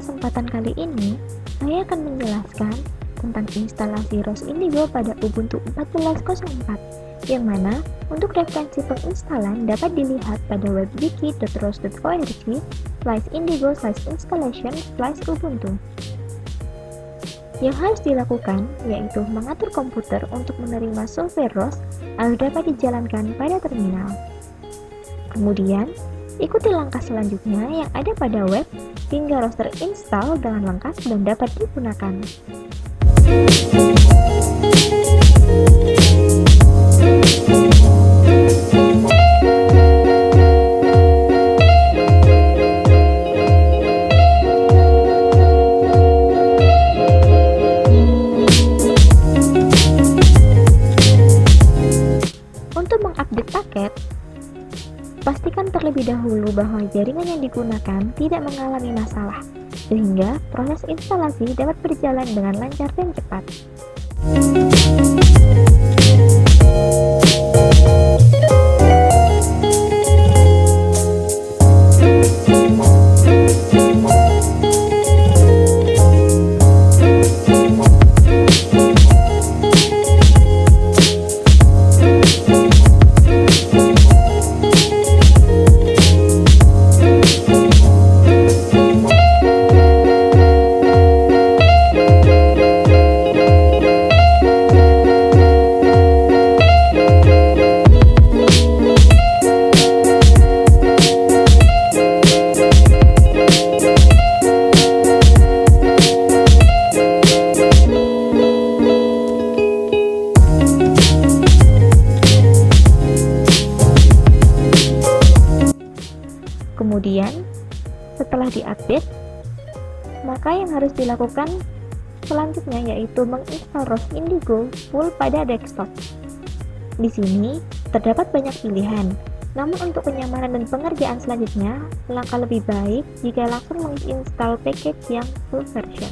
kesempatan kali ini, saya akan menjelaskan tentang instalasi ROS Indigo pada Ubuntu 14.04, yang mana untuk referensi penginstalan dapat dilihat pada web wiki.ros.org/indigo/installation/ubuntu. Yang harus dilakukan yaitu mengatur komputer untuk menerima software ROS agar dapat dijalankan pada terminal. Kemudian, ikuti langkah selanjutnya yang ada pada web hingga ROS terinstall dengan lengkap dan dapat digunakan. Untuk mengupdate paket, pastikan terlebih dahulu bahwa jaringan yang digunakan tidak mengalami masalah, sehingga proses instalasi dapat berjalan dengan lancar dan cepat. Kemudian, setelah diupdate, maka yang harus dilakukan selanjutnya yaitu menginstal ROS Indigo full pada desktop. Di sini terdapat banyak pilihan, namun untuk kenyamanan dan pengerjaan selanjutnya, langkah lebih baik jika langsung menginstal package yang full version.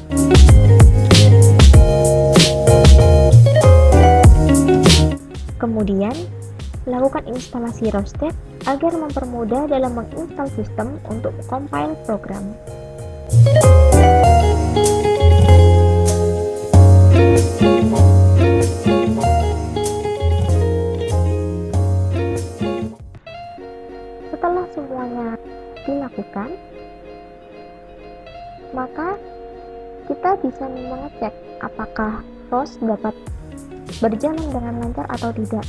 Kemudian, lakukan instalasi ROSTEP agar mempermudah dalam menginstal sistem untuk compile program. Setelah semuanya dilakukan, maka kita bisa mengecek apakah ROS dapat berjalan dengan lancar atau tidak.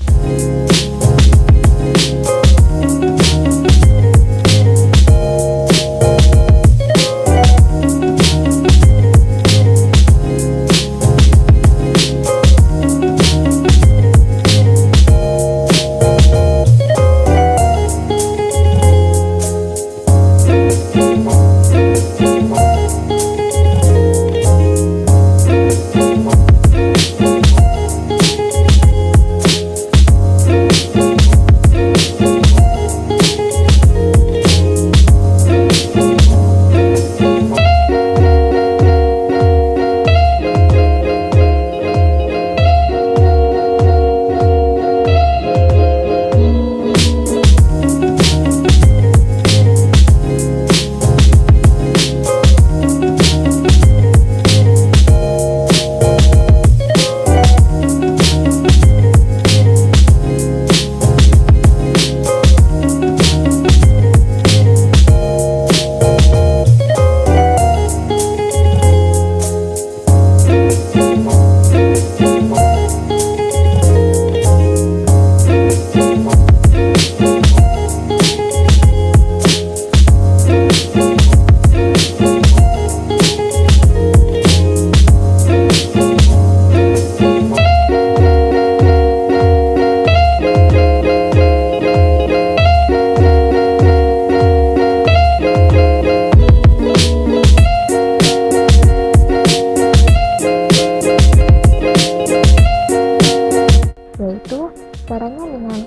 Caranya dengan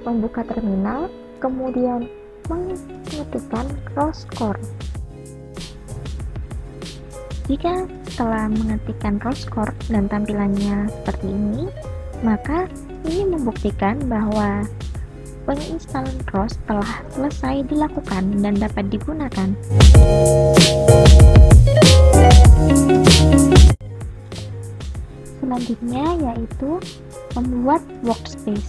membuka terminal, kemudian mengetikkan ROSCORE. Jika setelah mengetikkan ROSCORE dan tampilannya seperti ini, maka ini membuktikan bahwa penginstalan ROS telah selesai dilakukan dan dapat digunakan. Selanjutnya yaitu membuat workspace,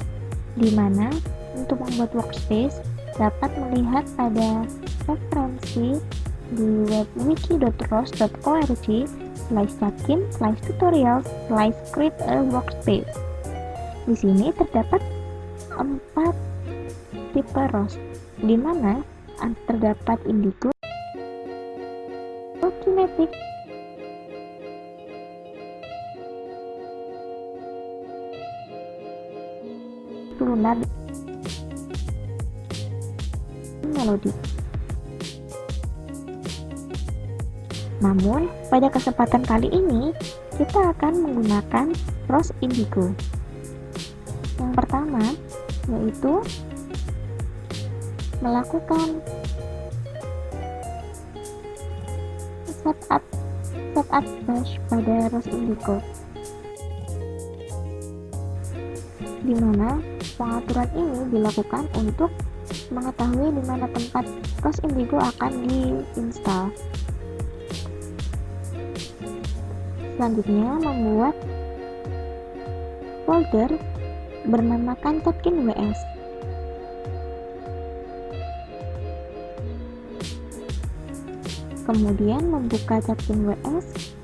di mana untuk membuat workspace dapat melihat pada referensi di web wiki.ros.org/chatkin/tutorials/create a workspace. Di sini terdapat 4 tipe ROS, di mana terdapat Indigo, Kinetic, Luna, dan Melody. Namun, pada kesempatan kali ini, kita akan menggunakan ROS Indigo. Yang pertama, yaitu melakukan setup bash pada ROS Indigo, di mana pengaturan ini dilakukan untuk mengetahui di mana tempat ROS Indigo akan diinstal. Selanjutnya, membuat folder bernamakan Chatkin WS. Kemudian membuka Chatkin WS,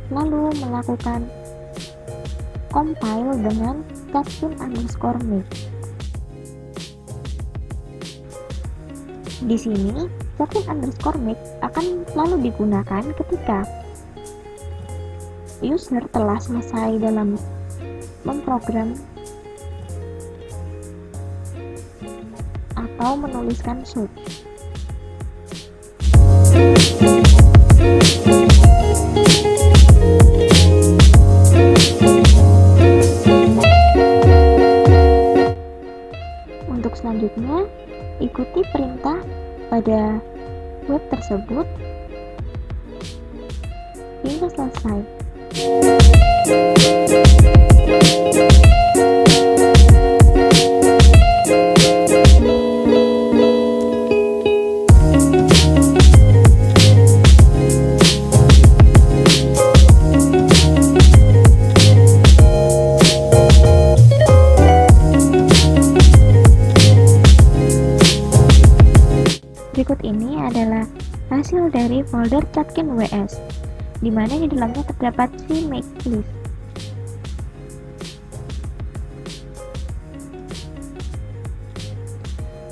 lalu melakukan compile dengan Chatkin_make. Di sini Chatkin_make akan selalu digunakan ketika user telah selesai dalam memprogram atau menuliskan search. Untuk selanjutnya, ikuti perintah pada web tersebut hingga selesai. Berikut ini adalah hasil dari folder Chatkin WS, di mana di dalamnya terdapat CMake list.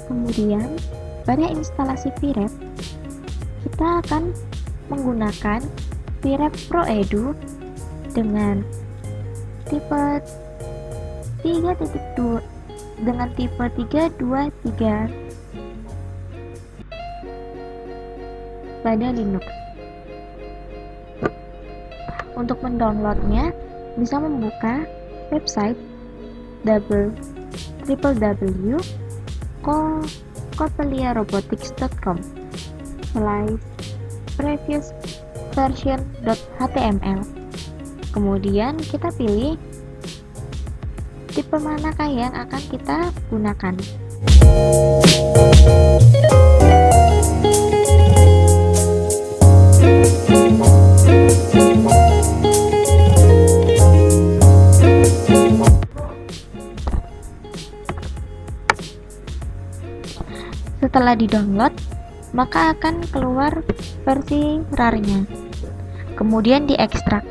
Kemudian, pada instalasi VREP, kita akan menggunakan VREP Pro Edu dengan tipe 3.2 dengan tipe 323 pada Linux. Untuk mendownloadnya, bisa membuka website www.copeliarobotics.com/previous version.html. Kemudian kita pilih tipe manakah yang akan kita gunakan. Setelah di-download, maka akan keluar versi RAR-nya. Kemudian diekstrak.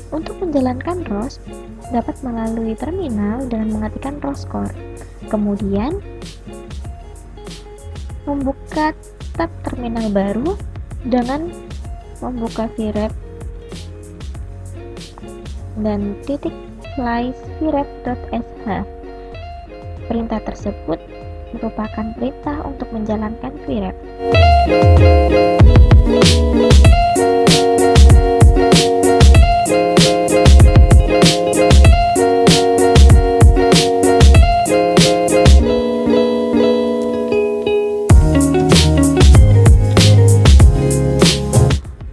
Untuk menjalankan ROS, dapat melalui terminal dengan mengetikkan ROS-core. Kemudian, membuka tab terminal baru dengan membuka VREP dan /vrep.sh. Perintah tersebut merupakan perintah untuk menjalankan VREP.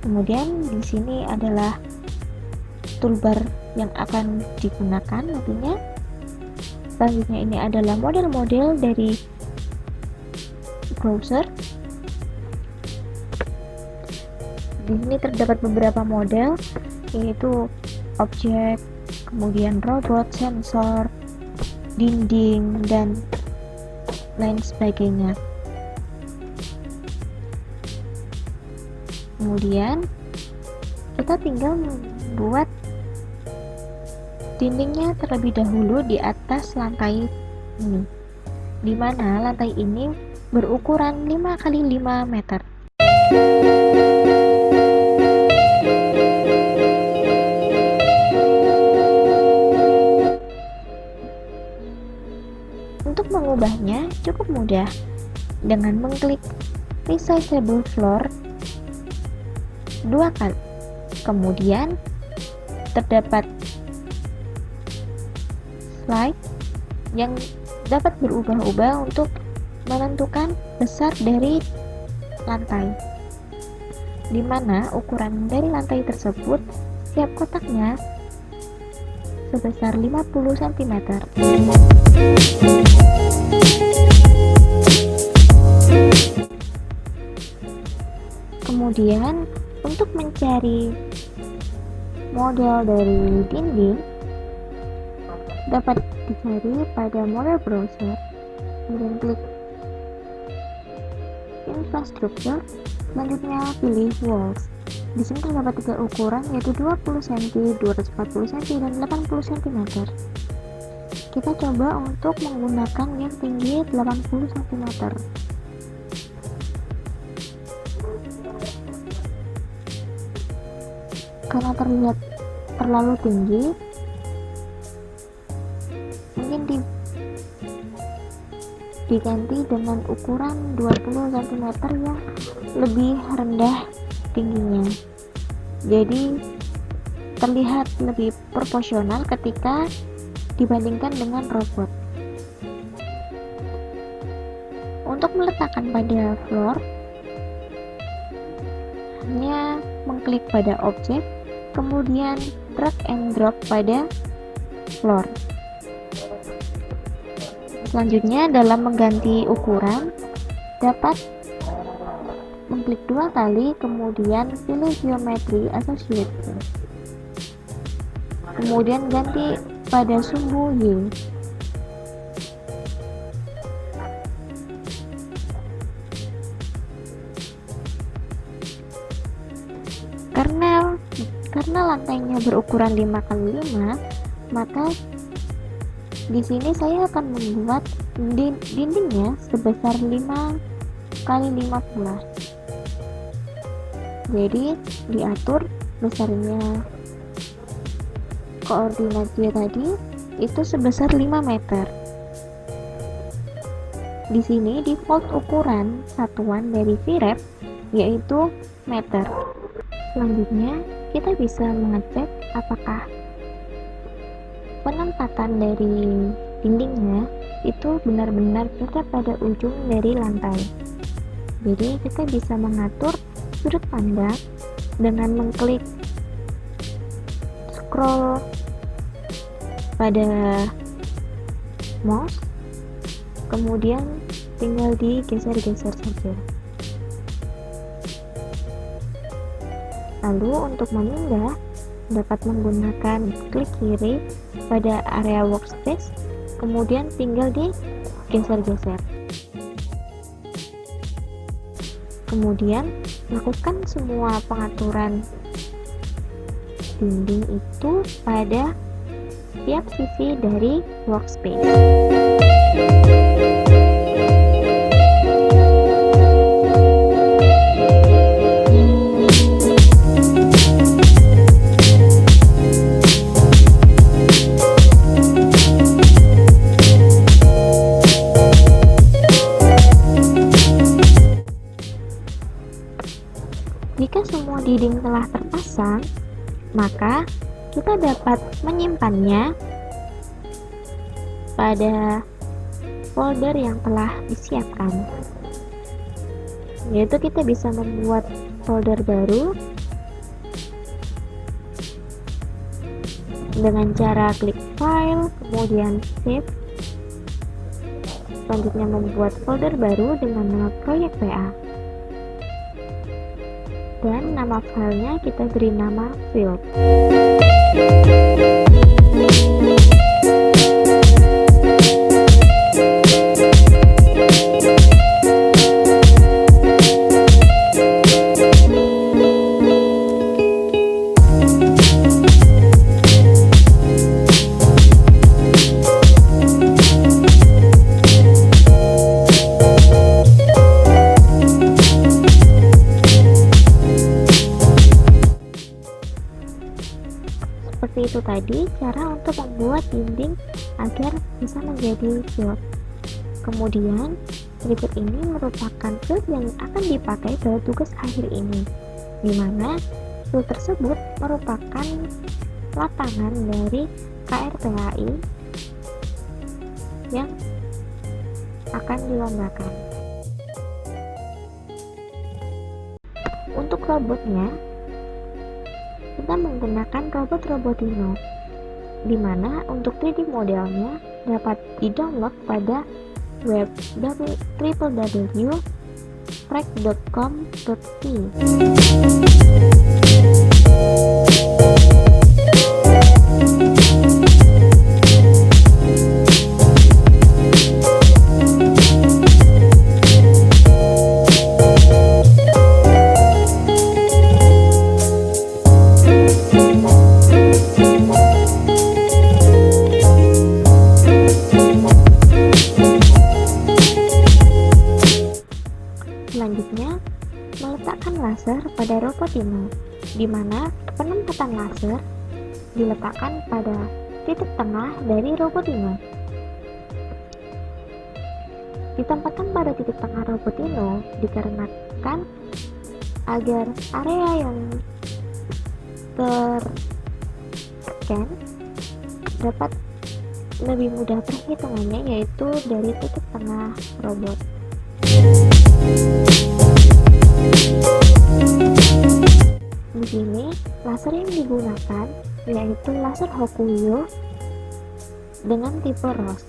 Kemudian di sini adalah toolbar yang akan digunakan nantinya. Selanjutnya ini adalah model-model dari browser. Di sini terdapat beberapa model, yaitu objek, kemudian robot, sensor, dinding, dan lain sebagainya. Kemudian kita tinggal membuat dindingnya terlebih dahulu di atas lantai ini, di mana lantai ini berukuran 5 x 5 meter. Untuk mengubahnya cukup mudah dengan mengklik resizable floor 2 kali. Kemudian terdapat slide yang dapat berubah-ubah untuk menentukan besar dari lantai, di mana ukuran dari lantai tersebut setiap kotaknya sebesar 50 cm. Kemudian untuk mencari model dari dinding dapat dicari pada model browser, kemudian klik infrastructure, selanjutnya pilih walls. Di sini terdapat 3 ukuran, yaitu 20 cm, 240 cm, dan 80 cm. Kita coba untuk menggunakan yang tinggi 80 cm. Karena terlihat terlalu tinggi, mungkin diganti dengan ukuran 20 cm yang lebih rendah tingginya, jadi terlihat lebih proporsional ketika dibandingkan dengan robot. Untuk meletakkan pada floor, hanya mengklik pada objek, kemudian drag and drop pada floor. Selanjutnya, dalam mengganti ukuran, dapat mengklik 2 kali, kemudian pilih geometry associate, kemudian ganti pada sumbu Y. Karena lantainya berukuran 5 x 5, maka di sini saya akan membuat dindingnya sebesar 5 x 5 pula. Jadi diatur besarnya koordinat Y tadi itu sebesar 5 meter. Di sini default ukuran satuan dari VREP yaitu meter. Selanjutnya kita bisa mengecek apakah penempatan dari dindingnya itu benar-benar berada pada ujung dari lantai. Jadi kita bisa mengatur sudut pandang dengan mengklik scroll pada mouse, kemudian tinggal digeser-geser saja. Lalu untuk memindah dapat menggunakan klik kiri pada area workspace, kemudian tinggal digeser-geser. Kemudian lakukan semua pengaturan dinding itu pada setiap sisi dari workspace. dinding telah terpasang, maka kita dapat menyimpannya pada folder yang telah disiapkan, yaitu kita bisa membuat folder baru dengan cara klik file, kemudian save. Selanjutnya membuat folder baru dengan nama proyek PA, dan nama filenya kita beri nama field. Seperti itu tadi cara untuk membuat dinding agar bisa menjadi field. Kemudian berikut ini merupakan field yang akan dipakai pada tugas akhir ini, di mana field tersebut merupakan latangan dari KRPAI yang akan dilombakan. Untuk robotnya, kita menggunakan robot Robotino, di mana untuk 3D modelnya dapat di-download pada web www.track.com.id. Selanjutnya, meletakkan laser pada Robotino, di mana penempatan laser diletakkan pada titik tengah dari Robotino. Ditempatkan pada titik tengah Robotino dikarenakan agar area yang ter-scan dapat lebih mudah perhitungannya, yaitu dari titik tengah robot. Di sini laser yang digunakan yaitu laser Hokuyo dengan tipe ROS.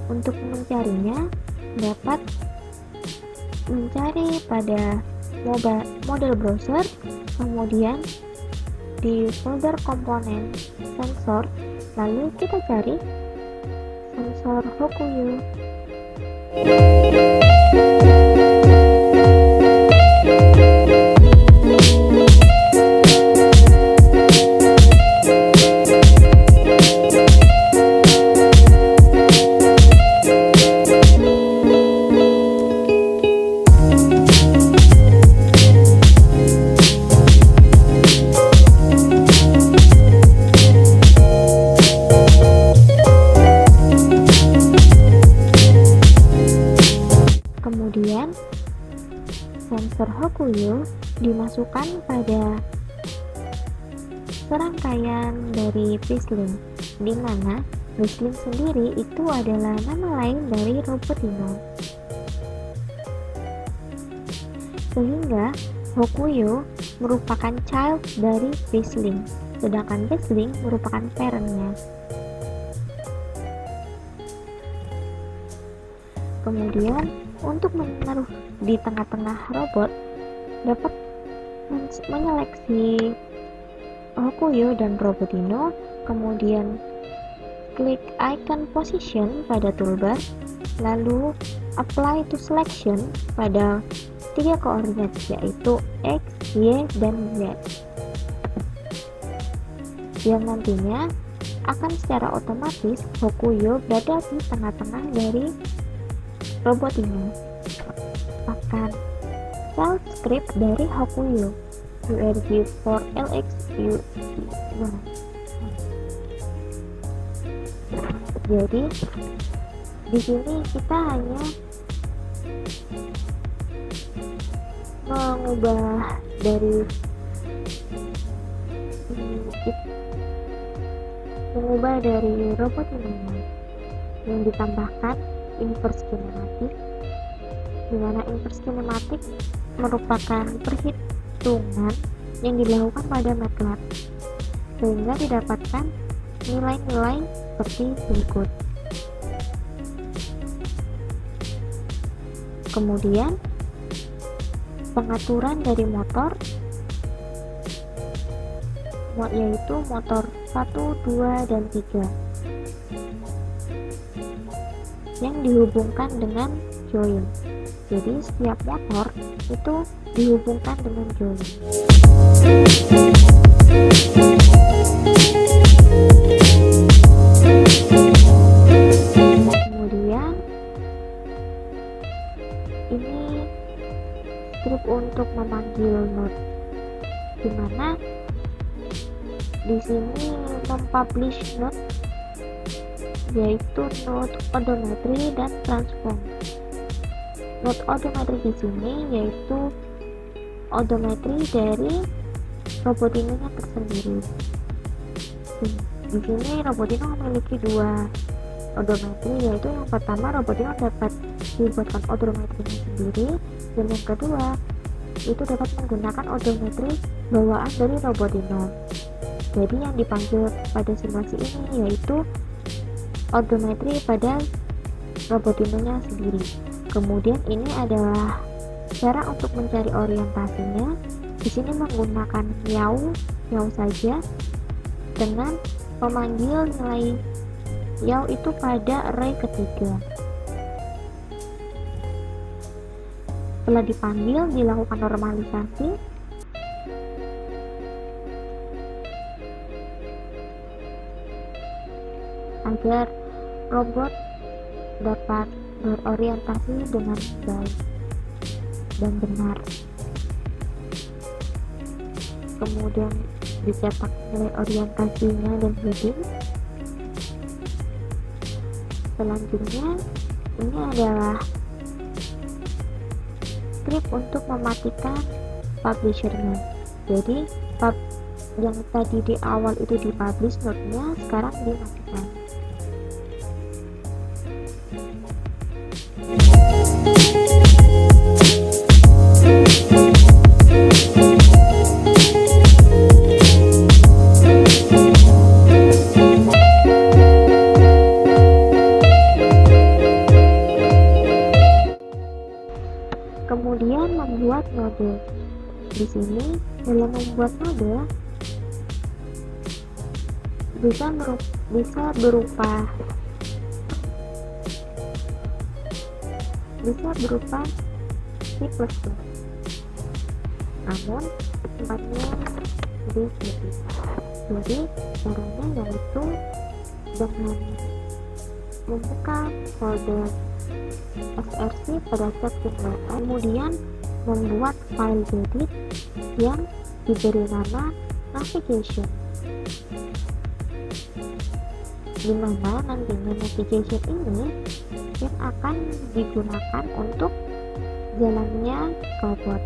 Untuk mencarinya dapat mencari pada model browser, kemudian di folder komponen sensor, lalu kita cari sensor Hokuyo. Kemudian sensor Hokuyo dimasukkan pada serangkaian dari BaseLink, di mana BaseLink sendiri itu adalah nama lain dari Robotino. Sehingga Hokuyo merupakan child dari BaseLink, sedangkan BaseLink merupakan parentnya. Kemudian untuk menaruh di tengah-tengah robot, dapat menyeleksi Hokuyo dan Robotino, kemudian klik icon position pada toolbar, lalu apply to selection pada 3 koordinat, yaitu X, Y, dan Z, yang nantinya akan secara otomatis Hokuyo berada di tengah-tengah dari robot ini. Akan shell script dari Hokuyo URG for LXU. Jadi di sini kita hanya mengubah dari robot ini yang ditambahkan inverse kinematic, di mana inverse kinematic merupakan perhitungan yang dilakukan pada MATLAB sehingga didapatkan nilai-nilai seperti berikut. Kemudian pengaturan dari motor, yaitu motor 1, 2, dan 3 yang dihubungkan dengan join. Jadi setiap motor itu dihubungkan dengan join. Kemudian ini script untuk memanggil node, dimana di sini mempublish node, yaitu node odometry dan transform. Node odometry di sini yaitu odometry dari Robotino tersendiri. Di sini Robotino memiliki dua odometry, yaitu yang pertama Robotino dapat dibuatkan odometrinya sendiri, dan yang kedua itu dapat menggunakan odometri bawaan dari Robotino. Jadi yang dipanggil pada simulasi ini yaitu odometri pada Robotino-nya sendiri. Kemudian ini adalah cara untuk mencari orientasinya. Di sini menggunakan yaw saja dengan memanggil nilai yaw itu pada array ketiga. Setelah dipanggil, dilakukan normalisasi. Agar robot dapat berorientasi dengan baik dan benar. Kemudian dicetak nilai orientasinya dan heading. Selanjutnya ini adalah script untuk mematikan publishernya. Jadi yang tadi di awal itu dipublish node-nya, sekarang dimatikan. Kemudian membuat node. Di sini dalam membuat node bisa berupa C++, namun tempatnya di sini. Jadi caranya yaitu dengan membuka folder src pada set simulator, kemudian membuat file edit yang diberi nama navigation, dimana nantinya navigation ini yang akan digunakan untuk jalannya robot.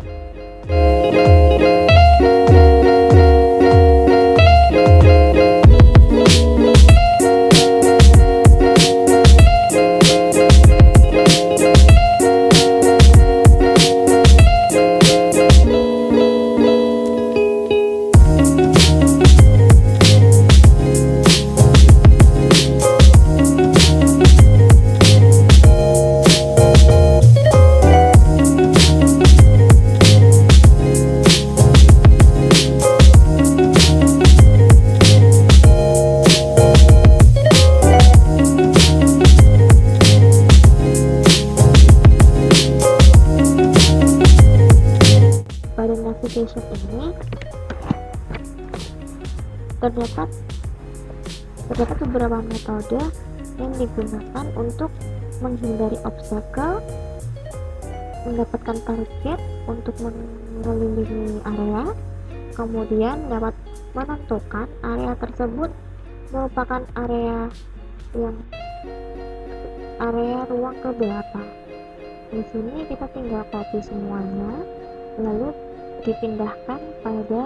Navigation ini terdapat beberapa metode yang digunakan untuk menghindari obstacle, mendapatkan target untuk mengelilingi area, kemudian dapat menentukan area tersebut merupakan area area ruang keberapa. Di sini kita tinggal copy semuanya, lalu dipindahkan pada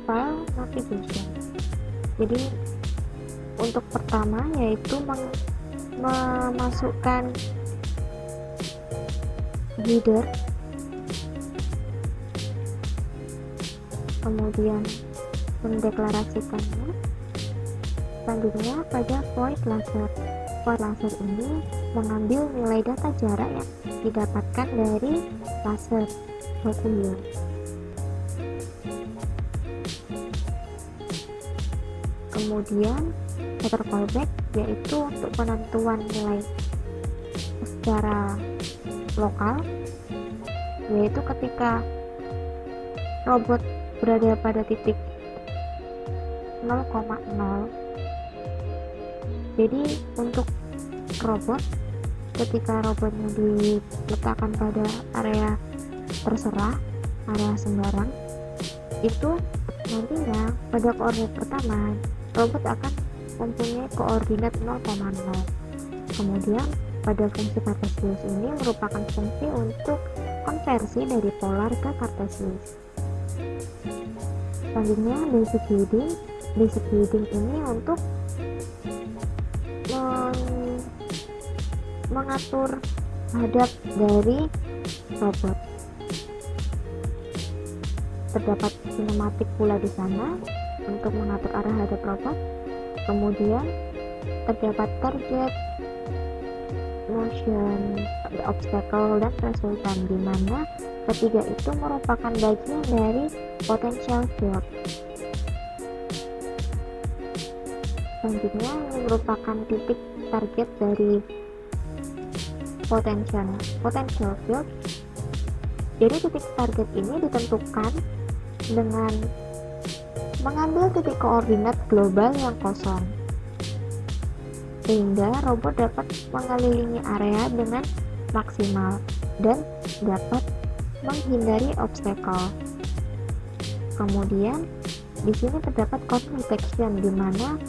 file navigation. Jadi untuk pertama yaitu memasukkan header, kemudian mendeklarasikannya. Selanjutnya pada void laser. Void laser ini mengambil nilai data jarak yang didapatkan dari laser okuler. Kemudian getter callback yaitu untuk penentuan nilai secara lokal, yaitu ketika robot berada pada titik 0,0. Jadi untuk robot, ketika robotnya diletakkan pada area terserah, area sembarang, itu nantinya pada koordinat pertama robot akan mempunyai koordinat 0,0. Kemudian pada fungsi Cartesius ini merupakan fungsi untuk konversi dari polar ke Cartesius. Selanjutnya basic building. Basic building ini untuk mengatur hadap dari robot. Terdapat sinematik pula di sana untuk mengatur arah hadap robot. Kemudian terdapat target, motion, obstacle, dan resultant, di mana ketiga itu merupakan bagian dari potential field. Selanjutnya ini merupakan titik target dari potential field. Jadi titik target ini ditentukan dengan mengambil titik koordinat global yang kosong, sehingga robot dapat mengelilingi area dengan maksimal dan dapat menghindari obstacle. Kemudian di sini terdapat corner detection, di mana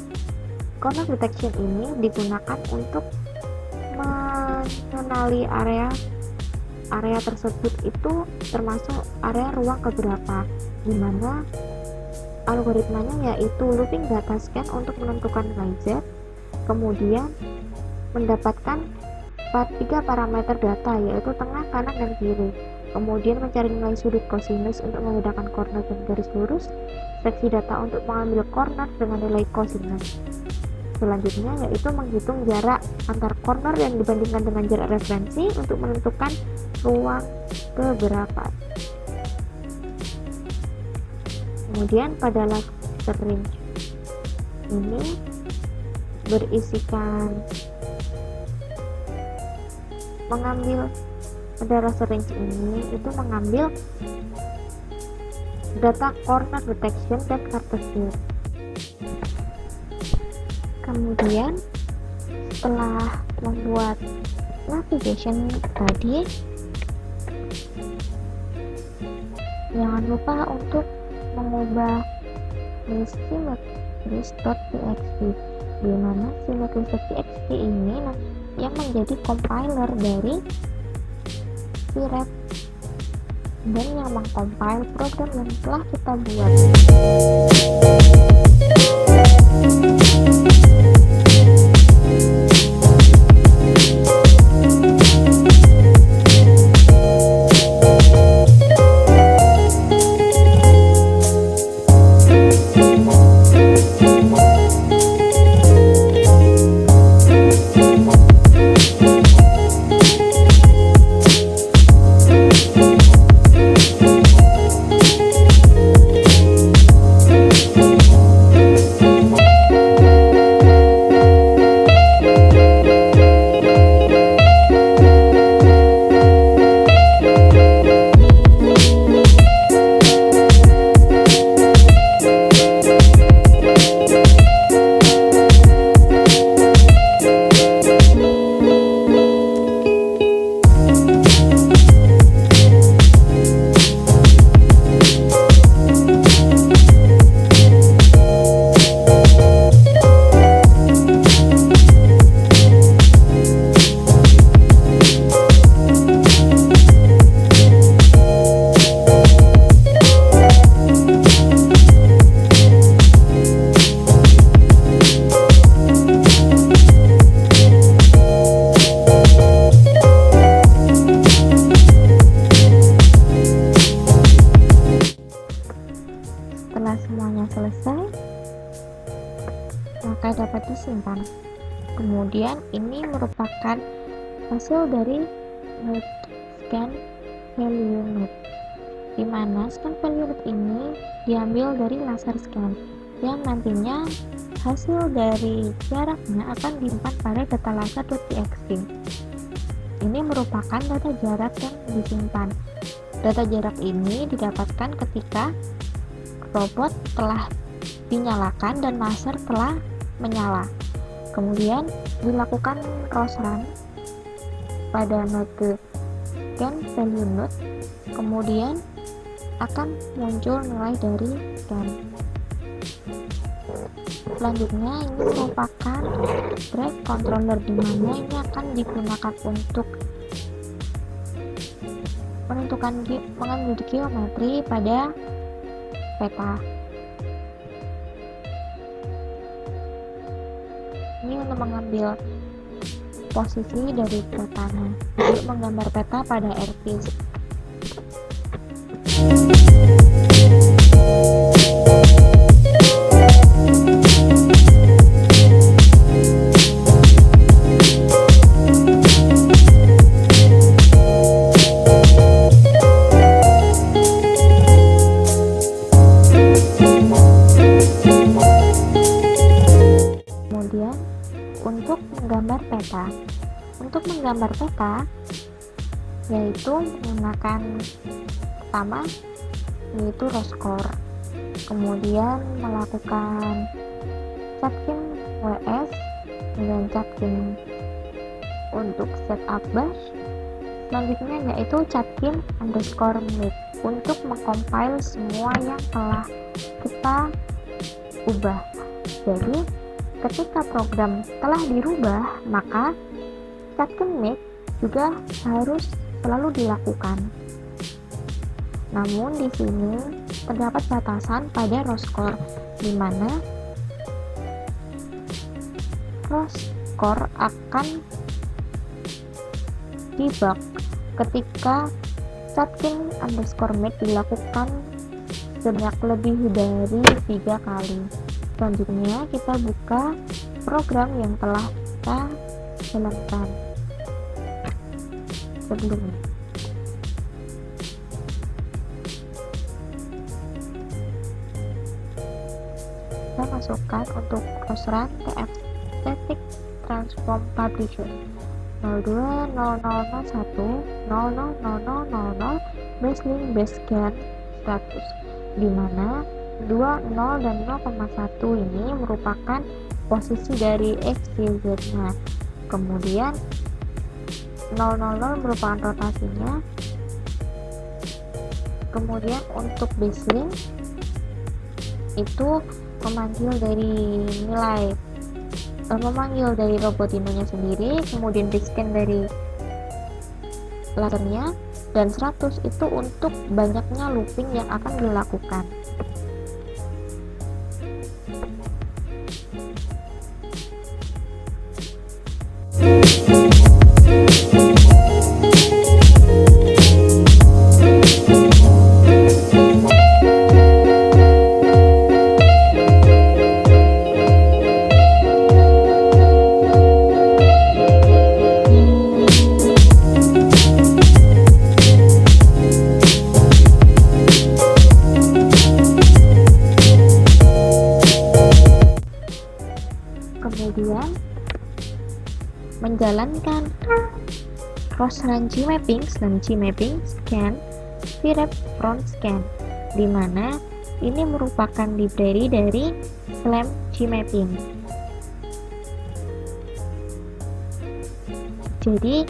corner detection ini digunakan untuk mengenali area tersebut itu termasuk area ruang keberapa, di mana algoritmanya yaitu looping data scan untuk menentukan nilai Z, kemudian mendapatkan 3 parameter data yaitu tengah, kanan, dan kiri, kemudian mencari nilai sudut cosinus untuk membedakan corner dan garis lurus, seksi data untuk mengambil corner dengan nilai cosinus. Selanjutnya yaitu menghitung jarak antar corner yang dibandingkan dengan jarak referensi untuk menentukan ruang keberapa. Kemudian pada laser range ini berisikan pada laser range ini itu mengambil data corner detection dan Cartesius. Kemudian setelah membuat navigation tadi, jangan lupa untuk mengubah symmetries.txt, di mana symmetries.txt ini yang menjadi compiler dari VREF dan yang mengcompile program yang telah kita buat. disimpan. Kemudian ini merupakan hasil dari node scan value node, di mana scan value node ini diambil dari laser scan yang nantinya hasil dari jaraknya akan disimpan pada data laser.txt. Ini merupakan data jarak yang disimpan. Data jarak ini didapatkan ketika robot telah dinyalakan dan laser telah menyala. Kemudian dilakukan cross run pada node scan value node, kemudian akan muncul nilai dari scan. Selanjutnya ini merupakan drive controller, di mana ini akan digunakan untuk mengambil geometri pada peta. Ini untuk mengambil posisi dari petanya, untuk menggambar peta pada airpiece. Untuk menggambar peta, yaitu menggunakan pertama yaitu raw score, kemudian melakukan Chutkin WS dan Chutkin untuk setup bash, selanjutnya yaitu Chutkin_make untuk mengcompile semua yang telah kita ubah. Jadi ketika program telah dirubah, maka Chutkin_make juga harus selalu dilakukan. Namun di sini terdapat batasan pada raw score, di mana raw score akan debug ketika Chutkin_make dilakukan sebanyak lebih dari 3 kali. Selanjutnya kita buka program yang telah kita jalankan sebelumnya. Kita masukkan untuk cross run tf static transform publisher 020001000000 baselink basecamp 100, di mana 2, 0, dan 0,1 ini merupakan posisi dari X, Y, Z-nya. Kemudian 000 merupakan rotasinya. Kemudian untuk baselink itu memanggil dari robotinonya sendiri, kemudian di scan dari lasernya, dan 100 itu untuk banyaknya looping yang akan dilakukan. Kemudian menjalankan cross run Gmapping dan Gmapping scan VREF front scan, di mana ini merupakan library dari SLAM Gmapping. Jadi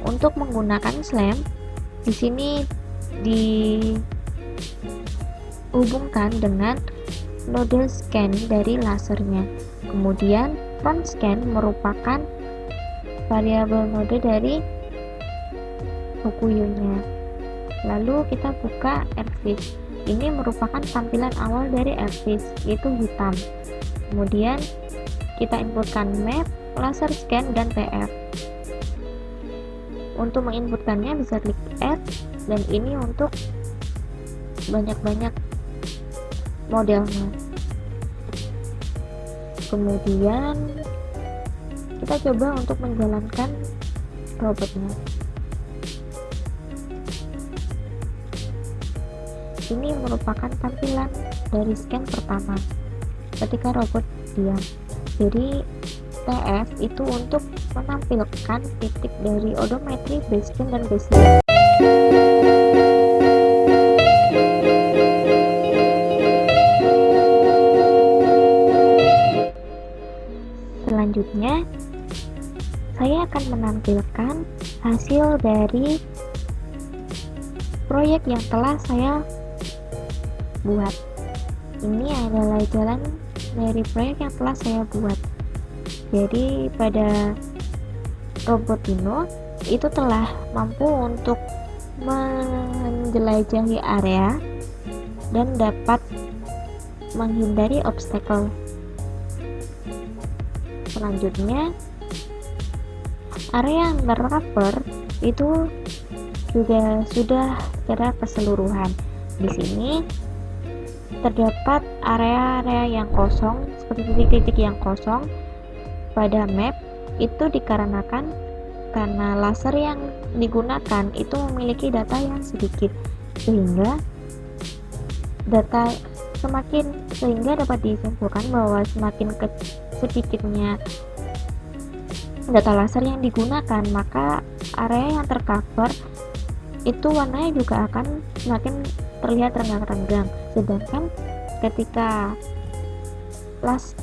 untuk menggunakan SLAM di sini dihubungkan dengan node scan dari lasernya. Kemudian front scan merupakan variabel node dari Fukuyu-nya. Lalu kita buka airpiece. Ini merupakan tampilan awal dari airpiece, yaitu hitam. Kemudian kita inputkan map, laser scan, dan TF. Untuk menginputkannya bisa klik add, dan ini untuk banyak-banyak modelnya. Kemudian kita coba untuk menjalankan robotnya. Ini merupakan tampilan dari scan pertama ketika robot diam. Jadi TF itu untuk menampilkan titik dari odometri, basecamp, dan baseline. Selanjutnya, saya akan menampilkan hasil dari proyek yang telah saya buat. Ini adalah jalan dari proyek yang telah saya buat. Jadi pada robot Dino itu telah mampu untuk menjelajahi area dan dapat menghindari obstacle. Selanjutnya, area yang tercover itu juga sudah secara keseluruhan. Di sini terdapat area-area yang kosong, seperti titik-titik yang kosong pada map. Itu dikarenakan karena laser yang digunakan itu memiliki data yang sedikit, sehingga dapat disimpulkan bahwa semakin sedikitnya data laser yang digunakan, maka area yang tercover itu warnanya juga akan semakin terlihat renggang-renggang. Sedangkan ketika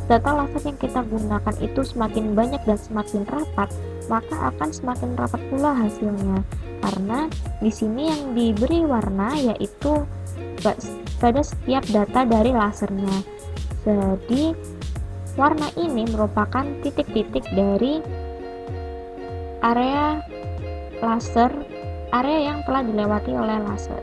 data laser yang kita gunakan itu semakin banyak dan semakin rapat, maka akan semakin rapat pula hasilnya. Karena di sini yang diberi warna yaitu pada setiap data dari lasernya. Jadi warna ini merupakan titik-titik dari area laser, area yang telah dilewati oleh laser.